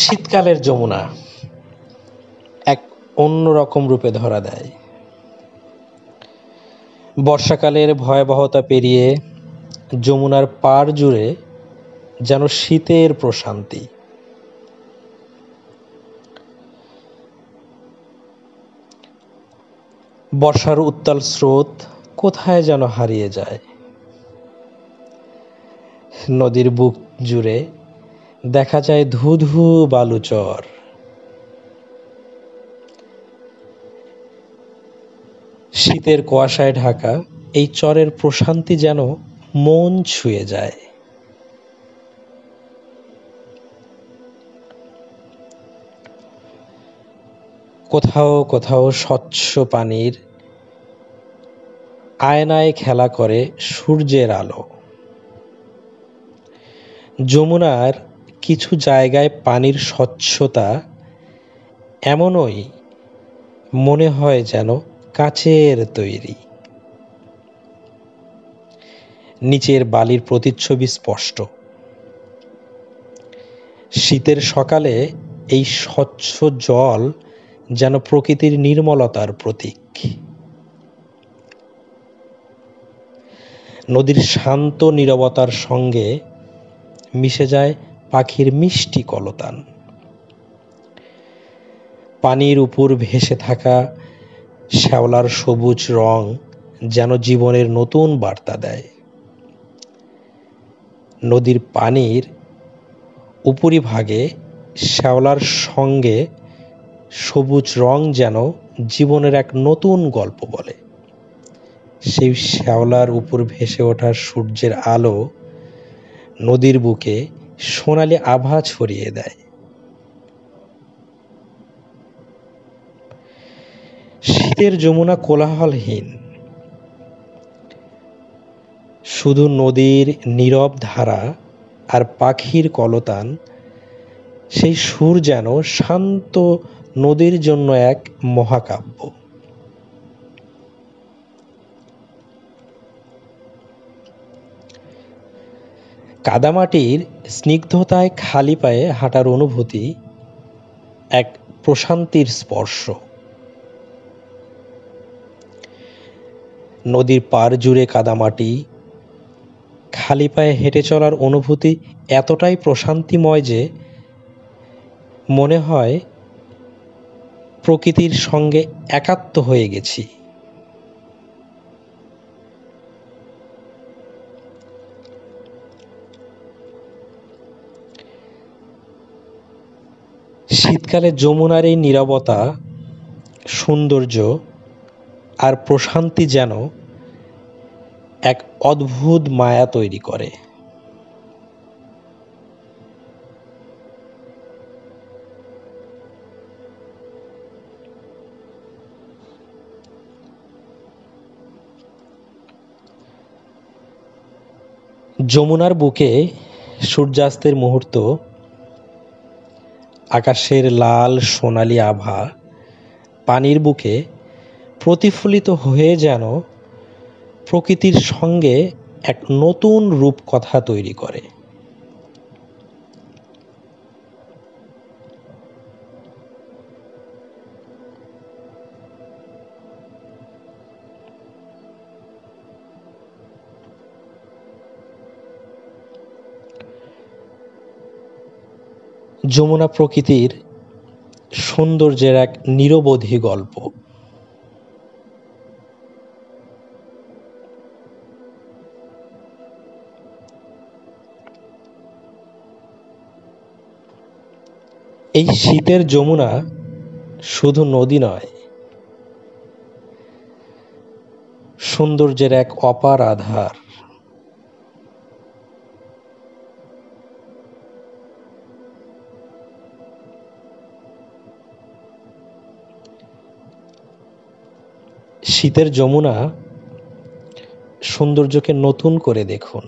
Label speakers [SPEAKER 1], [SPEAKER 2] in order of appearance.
[SPEAKER 1] শীতকালের যমুনা এক অন্যরকম রূপে ধরা দেয়। বর্ষাকালের ভয়াবহতা পেরিয়ে যমুনার পাড় জুড়ে যেন শীতের প্রশান্তি। বর্ষার উত্তাল স্রোত কোথায় যেন হারিয়ে যায়। নদীর বুক জুড়ে দেখা যায় ধু ধু বালুচর। শীতের কুয়াশায় ঢাকা এই চরের প্রশান্তি যেন মন ছুঁয়ে যায়। কোথাও কোথাও স্বচ্ছ পানির আয়নায় খেলা করে সূর্যের আলো। যমুনার কিছু জায়গায় পানির স্বচ্ছতা এমনই মনে হয় যেন কাচের তৈরি। নিচের বালির প্রতিচ্ছবি স্পষ্ট। শীতের সকালে এই স্বচ্ছ জল যেন প্রকৃতির নির্মলতার প্রতীক। নদীর শান্ত নীরবতার সঙ্গে মিশে যায় পাখির মিষ্টি কলতান। পানির উপর ভেসে থাকা শ্যাওলার সবুজ রং যেন জীবনের নতুন বার্তা দেয়। নদীর পানির উপরিভাগে শ্যাওলার সঙ্গে সবুজ রং যেন জীবনের এক নতুন গল্প বলে। সেই শ্যাওলার উপর ভেসে ওঠা সূর্যের আলো নদীর বুকে সোনালি আভা ছড়িয়ে দেয়। শীতের যমুনা কোলাহলহীন, শুধু নদীর নীরব ধারা আর পাখির কলতান। সেই সুর যেন শান্ত নদীর জন্য এক মহাকাব্য। কাদামাটির স্নিগ্ধতায় খালি পায়ে হাঁটার অনুভূতি এক প্রশান্তির স্পর্শ। নদীর পাড় জুড়ে কাদামাটি, খালি পায়ে হেঁটে চলার অনুভূতি এতটাই প্রশান্তিময় যে মনে হয় প্রকৃতির সঙ্গে একাত্ম হয়ে গেছি। শীতকালে যমুনার এই নীরবতা, সৌন্দর্য আর প্রশান্তি যেন এক অদ্ভুত মায়া তৈরি করে। যমুনার বুকে সূর্যাস্তের মুহূর্ত, আকাশের লাল সোনালি আভা পানির বুকে প্রতিফলিত হয়ে যেন প্রকৃতির সঙ্গে এক নতুন রূপকথা তৈরি করে। যমুনা প্রকৃতির সৌন্দর্যের এক নিরবধি গল্প। এই শীতের যমুনা শুধু নদী নয়, সৌন্দর্যের এক অপার আধার। শীতের যমুনা সৌন্দর্যকে নতুন করে দেখুন।